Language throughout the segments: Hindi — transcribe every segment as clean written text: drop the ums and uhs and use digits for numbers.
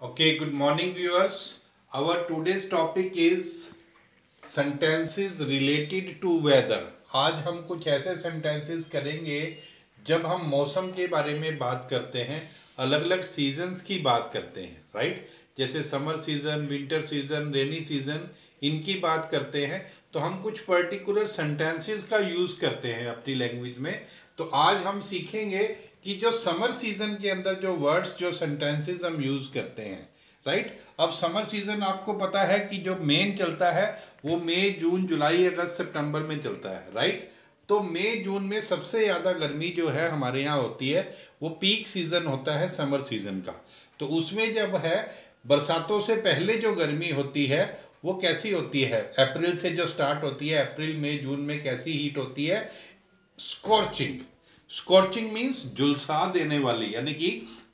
Okay, good morning viewers. Our today's topic is sentences related to weather. आज हम कुछ ऐसे sentences करेंगे जब हम मौसम के बारे में बात करते हैं, अलग अलग सीजन्स की बात करते हैं, राइट? जैसे summer season, winter season, rainy season, इनकी बात करते हैं तो हम कुछ पर्टिकुलर सेंटेंसेस का यूज़ करते हैं अपनी लैंग्वेज में। तो आज हम सीखेंगे कि जो समर सीजन के अंदर जो वर्ड्स, जो सेंटेंसेस हम यूज़ करते हैं, राइट? अब समर सीजन आपको पता है कि जो मेन चलता है वो मई, जून, जुलाई, अगस्त, सितंबर में चलता है, राइट? तो मई, जून में सबसे ज़्यादा गर्मी जो है हमारे यहाँ होती है, वो पीक सीज़न होता है समर सीज़न का। तो उसमें जब है बरसातों से पहले जो गर्मी होती है वो कैसी होती है? अप्रैल से जो स्टार्ट होती है, अप्रैल, मई, जून में कैसी हीट होती है? स्कॉर्चिंग। स्कॉर्चिंग मीन्स झुलसा देने वाली, यानी कि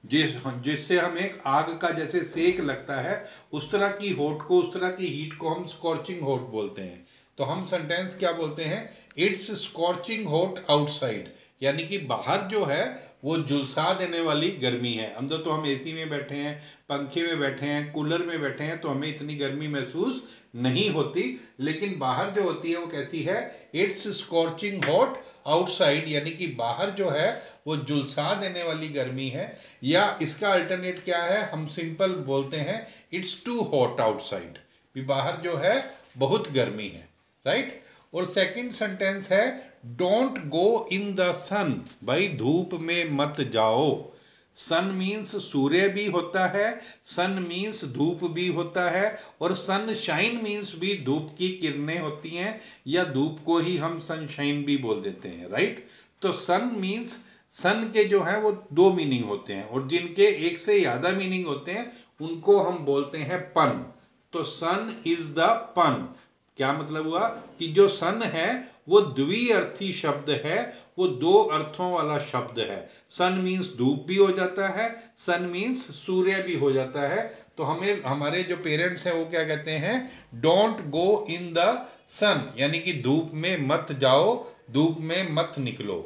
जिससे हम एक आग का जैसे सेक लगता है उस तरह की हॉट को, उस तरह की हीट को हम स्कॉर्चिंग हॉट बोलते हैं। तो हम सेंटेंस क्या बोलते हैं? इट्स स्कॉर्चिंग हॉट आउटसाइड, यानी कि बाहर जो है वो झुलसा देने वाली गर्मी है। अंदर तो हम एसी में बैठे हैं, पंखे में बैठे हैं, कूलर में बैठे हैं, तो हमें इतनी गर्मी महसूस नहीं होती, लेकिन बाहर जो होती है वो कैसी है? इट्स स्कॉर्चिंग हॉट आउटसाइड, यानी कि बाहर जो है वो झुलसा देने वाली गर्मी है। या इसका अल्टरनेट क्या है? हम सिंपल बोलते हैं इट्स टू हॉट आउटसाइड, भी बाहर जो है बहुत गर्मी है, राइट? और सेकंड सेंटेंस है डोंट गो इन द सन, भाई धूप में मत जाओ। सन मीन्स सूर्य भी होता है, सन मीन्स धूप भी होता है, और सनशाइन मीन्स भी धूप की किरणें होती हैं, या धूप को ही हम सनशाइन भी बोल देते हैं, राइट? तो सन मीन्स, सन के जो है वो दो मीनिंग होते हैं, और जिनके एक से ज़्यादा मीनिंग होते हैं उनको हम बोलते हैं पन। तो सन इज द पन। क्या मतलब हुआ कि जो सन है वो द्विअर्थी शब्द है, वो दो अर्थों वाला शब्द है। सन मीन्स धूप भी हो जाता है, सन मीन्स सूर्य भी हो जाता है। तो हमें, हमारे जो पेरेंट्स हैं वो क्या कहते हैं? डोंट गो इन द सन, यानी कि धूप में मत जाओ, धूप में मत निकलो,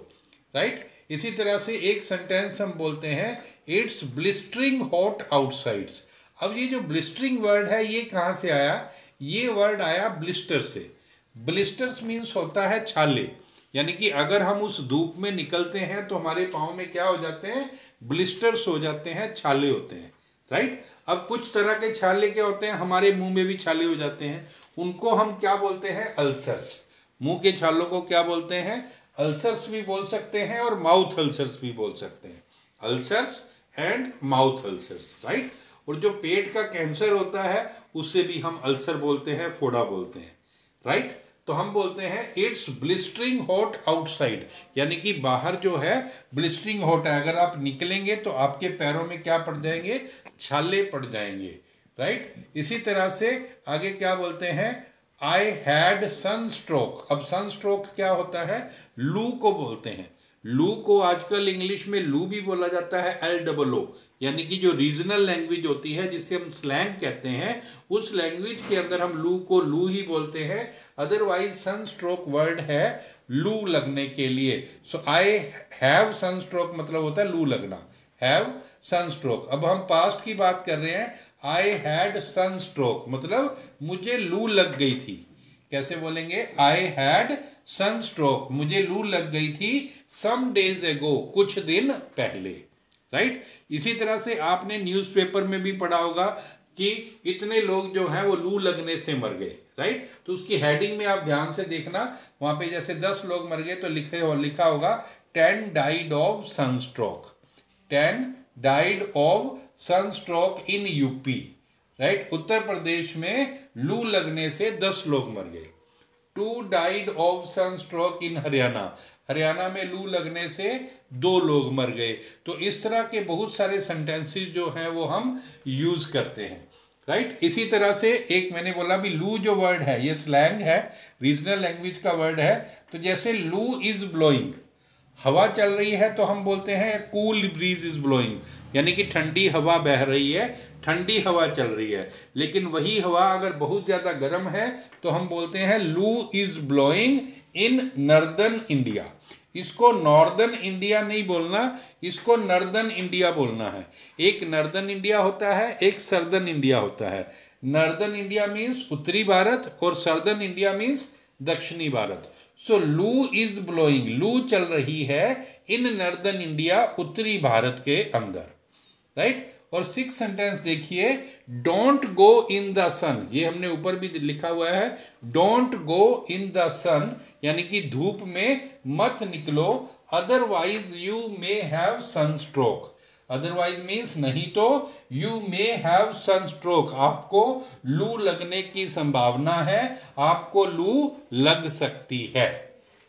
राइट? इसी तरह से एक सेंटेंस हम बोलते हैं इट्स ब्लिस्टरिंग हॉट आउटसाइड्स। अब ये जो ब्लिस्टरिंग वर्ड है ये कहाँ से आया? ये वर्ड आया ब्लिस्टर से। ब्लिस्टर्स मीन्स होता है छाले, यानी कि अगर हम उस धूप में निकलते हैं तो हमारे पाँव में क्या हो जाते हैं? ब्लिस्टर्स हो जाते हैं, छाले होते हैं, राइट? अब कुछ तरह के छाले क्या होते हैं? हमारे मुंह में भी छाले हो जाते हैं, उनको हम क्या बोलते हैं? अल्सर्स। मुंह के छालों को क्या बोलते हैं? अल्सर्स भी बोल सकते हैं और माउथ अल्सर्स भी बोल सकते हैं। Ulcers and mouth ulcers, right? और जो पेट का कैंसर होता है उससे भी हम अल्सर बोलते हैं, फोड़ा बोलते हैं, राइट? तो हम बोलते हैं इट्स ब्लिस्टरिंग हॉट आउटसाइड, यानी कि बाहर जो है ब्लिस्टरिंग हॉट है, अगर आप निकलेंगे तो आपके पैरों में क्या पड़ जाएंगे? छाले पड़ जाएंगे, राइट? इसी तरह से आगे क्या बोलते हैं? I had sunstroke. अब सनस्ट्रोक क्या होता है? लू को बोलते हैं। लू को आजकल इंग्लिश में लू भी बोला जाता है, LOO, यानी कि जो रीजनल लैंग्वेज होती है जिसे हम स्लैंग कहते हैं, उस लैंग्वेज के अंदर हम लू को लू ही बोलते हैं। अदरवाइज सनस्ट्रोक वर्ड है लू लगने के लिए। सो आई हैव सनस्ट्रोक मतलब होता है लू लगना, हैव सनस्ट्रोक। अब हम पास्ट की बात कर रहे हैं, आई हैड सनस्ट्रोक मतलब मुझे लू लग गई थी। कैसे बोलेंगे? आई हैड सनस्ट्रोक, मुझे लू लग गई थी सम डेज एगो, कुछ दिन पहले, राइट? इसी तरह से आपने न्यूज़पेपर में भी पढ़ा होगा कि इतने लोग जो हैं वो लू लगने से मर गए, राइट? तो उसकी हेडिंग में आप ध्यान से देखना, वहाँ पे जैसे 10 लोग मर गए तो लिखा होगा 10 died of sunstroke, 10 died of sunstroke in UP, right? Uttar Pradesh में लू लगने से 10 लोग मर गए। 2 died of sunstroke in Haryana, Haryana में लू लगने से 2 लोग मर गए। तो इस तरह के बहुत सारे सेंटेंसेस जो हैं वो हम यूज़ करते हैं, राइट? इसी तरह से एक मैंने बोला भी लू जो वर्ड है ये स्लैंग है, रीजनल लैंग्वेज का वर्ड है। तो जैसे लू इज़ ब्लोइंग, हवा चल रही है तो हम बोलते हैं कूल ब्रीज इज़ ब्लोइंग, यानी कि ठंडी हवा बह रही है, ठंडी हवा चल रही है। लेकिन वही हवा अगर बहुत ज़्यादा गर्म है तो हम बोलते हैं लू is blowing in northern India. इसको नॉर्दर्न इंडिया नहीं बोलना, इसको नॉर्दर्न इंडिया बोलना है। एक नॉर्दर्न इंडिया होता है, एक सर्दर्न इंडिया होता है। नॉर्दर्न इंडिया मीन्स उत्तरी भारत और सर्दर्न इंडिया मीन्स दक्षिणी भारत। सो लू इज ब्लोइंग, लू चल रही है इन नॉर्दर्न इंडिया, उत्तरी भारत के अंदर, राइट। और सिक्स सेंटेंस देखिए, डोंट गो इन द सन, ये हमने ऊपर भी लिखा हुआ है, डोंट गो इन द सन यानी कि धूप में मत निकलो, otherwise you may have sunstroke. Otherwise means नहीं तो यू मे हैव सनस्ट्रोक, आपको लू लगने की संभावना है, आपको लू लग सकती है,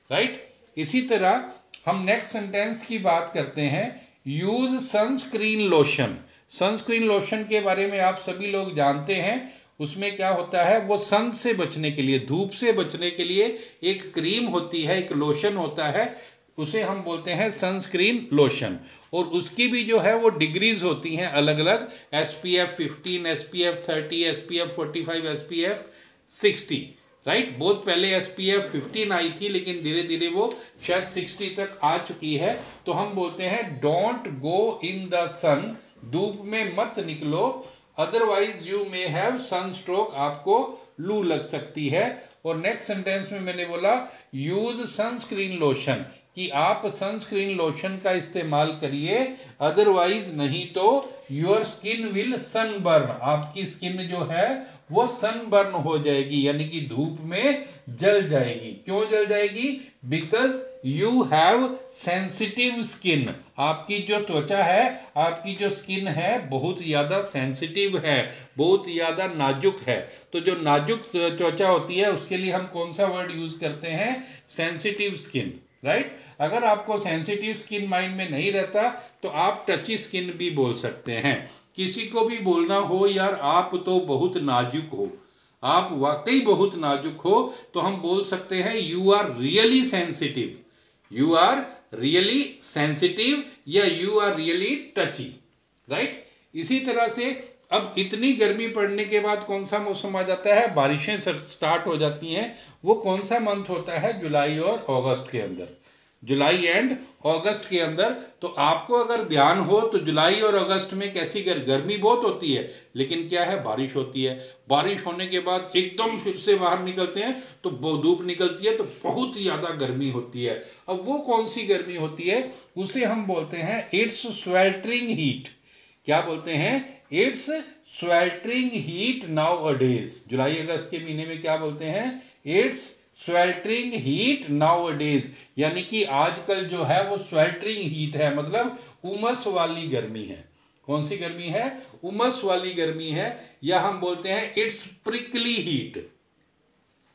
राइट। इसी तरह हम नेक्स्ट सेंटेंस की बात करते हैं, use sunscreen lotion. Sunscreen lotion के बारे में आप सभी लोग जानते हैं, उसमें क्या होता है, वो सन से बचने के लिए, धूप से बचने के लिए एक क्रीम होती है, एक लोशन होता है, उसे हम बोलते हैं सनस्क्रीन लोशन। और उसकी भी जो है वो डिग्रीज होती हैं अलग अलग, SPF 15, SPF 30, SPF 45, SPF 60, right. बहुत पहले SPF 15 आई थी, लेकिन धीरे धीरे वो शायद 60 तक आ चुकी है। तो हम बोलते हैं डोंट गो इन द सन, धूप में मत निकलो, otherwise you may have sunstroke, आपको लू लग सकती है। और नेक्स्ट सेंटेंस में मैंने बोला यूज सनस्क्रीन लोशन, कि आप सनस्क्रीन लोशन का इस्तेमाल करिए, अदरवाइज नहीं तो योर स्किन विल सनबर्न, आपकी स्किन जो है वो सनबर्न हो जाएगी, यानी कि धूप में जल जाएगी। क्यों जल जाएगी? Because you have sensitive skin, आपकी जो त्वचा है, आपकी जो स्किन है बहुत ज़्यादा सेंसिटिव है, बहुत ज़्यादा नाजुक है। तो जो नाजुक त्वचा होती है उसके लिए हम कौन सा वर्ड यूज़ करते हैं? Sensitive skin, right. अगर आपको सेंसिटिव स्किन माइंड में नहीं रहता तो आप टची स्किन भी बोल सकते हैं। किसी को भी बोलना हो यार आप तो बहुत नाजुक हो, आप वाकई बहुत नाजुक हो, तो हम बोल सकते हैं you are really sensitive, you are really sensitive या you are really touchy, right. इसी तरह से अब इतनी गर्मी पड़ने के बाद कौन सा मौसम आ जाता है? बारिशें स्टार्ट हो जाती हैं। वो कौन सा मंथ होता है? जुलाई और अगस्त के अंदर, जुलाई एंड अगस्त के अंदर। तो आपको अगर ध्यान हो तो जुलाई और अगस्त में कैसी गर्मी बहुत होती है, लेकिन क्या है, बारिश होती है। बारिश होने के बाद एकदम फिर से बाहर निकलते हैं तो धूप निकलती है तो बहुत ज़्यादा गर्मी होती है। अब वो कौन सी गर्मी होती है? उसे हम बोलते हैं इट्स स्वेल्टरिंग हीट। क्या बोलते हैं? It's sweltering heat nowadays. जुलाई अगस्त के महीने में क्या बोलते हैं? It's sweltering heat nowadays, यानी कि आजकल जो है वो स्वेल्टरिंग हीट है, मतलब उमस वाली गर्मी है। कौन सी गर्मी है? उमस वाली गर्मी है। या हम बोलते हैं इट्स प्रिकली हीट।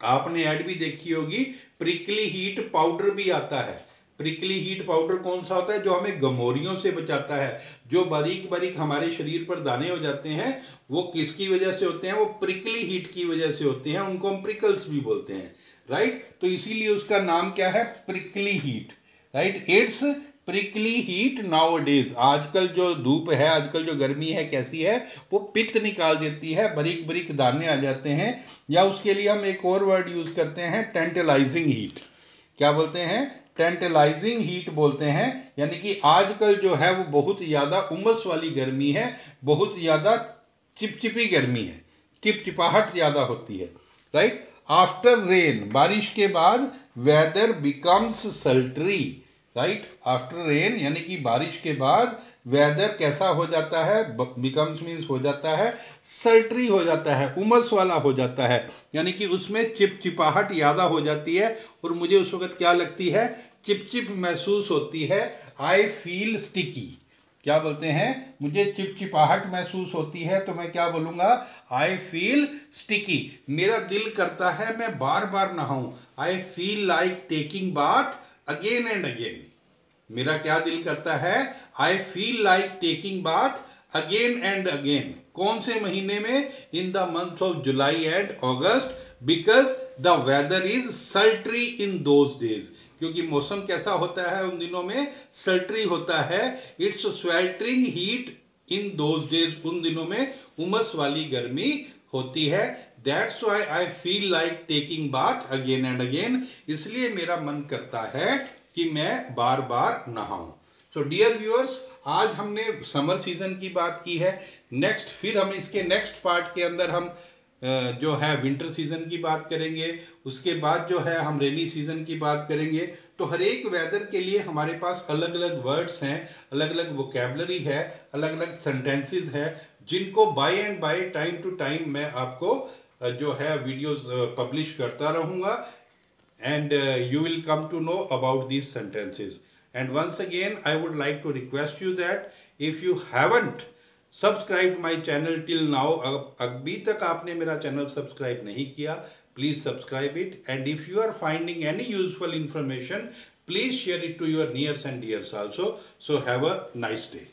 आपने ऐड भी देखी होगी, प्रिकली हीट पाउडर भी आता है। प्रिकली हीट पाउडर कौन सा होता है? जो हमें गमोरियों से बचाता है। जो बारीक बारीक हमारे शरीर पर दाने हो जाते हैं वो किसकी वजह से होते हैं? वो प्रिकली हीट की वजह से होते हैं, उनको हम प्रिकल्स भी बोलते हैं, राइट। तो इसीलिए उसका नाम क्या है? Prickly heat, right. It's prickly heat now days. आजकल जो धूप है, आजकल जो गर्मी है कैसी है? वो पित्त निकाल देती है, बारीक बारीक दाने आ जाते हैं। या उसके लिए हम एक और वर्ड यूज़ करते हैं, टेंटलाइजिंग हीट। क्या बोलते हैं? टेंटलाइजिंग हीट बोलते हैं। यानी कि आजकल जो है वो बहुत ज़्यादा उमस वाली गर्मी है, बहुत ज़्यादा चिपचिपी गर्मी है, चिपचिपाहट ज़्यादा होती है, राइट। आफ्टर रेन, बारिश के बाद weather becomes sultry, right. After rain यानी कि बारिश के बाद वेदर कैसा हो जाता है? बिकम्स मीन्स हो जाता है, सल्ट्री हो जाता है, उमस वाला हो जाता है, यानी कि उसमें चिपचिपाहट ज़्यादा हो जाती है। और मुझे उस वक्त क्या लगती है? चिपचिप महसूस होती है। I feel sticky. क्या बोलते हैं? मुझे चिपचिपाहट महसूस होती है, तो मैं क्या बोलूँगा? I feel sticky. मेरा दिल करता है मैं बार बार नहाऊं। I feel like taking bath again and again. मेरा क्या दिल करता है? I feel like taking bath again and again. कौन से महीने में? In the month of July and August, because the weather is sultry in those days. क्योंकि मौसम कैसा होता है उन दिनों में? सल्ट्री होता है। It's sweltering heat in those days, उन दिनों में उमस वाली गर्मी होती है। That's why I feel like taking bath again and again. इसलिए मेरा मन करता है कि मैं बार बार नहाऊं। सो डियर व्यूअर्स, आज हमने समर सीजन की बात की है। फिर हम इसके नेक्स्ट पार्ट के अंदर हम जो है विंटर सीजन की बात करेंगे। उसके बाद जो है हम रेनी सीजन की बात करेंगे। तो हर एक वेदर के लिए हमारे पास अलग अलग वर्ड्स हैं, अलग अलग वोकेबलरी है, अलग अलग सेंटेंसेस है, जिनको by and by time to time मैं आपको जो है वीडियोस पब्लिश करता रहूँगा, and you will come to know about these sentences. And once again I would like to request you that if you haven't subscribed my channel till now, अभी तक आपने मेरा चैनल सब्सक्राइब नहीं किया, please subscribe it. And if you are finding any useful information, please share it to your nears and dears also. So have a nice day.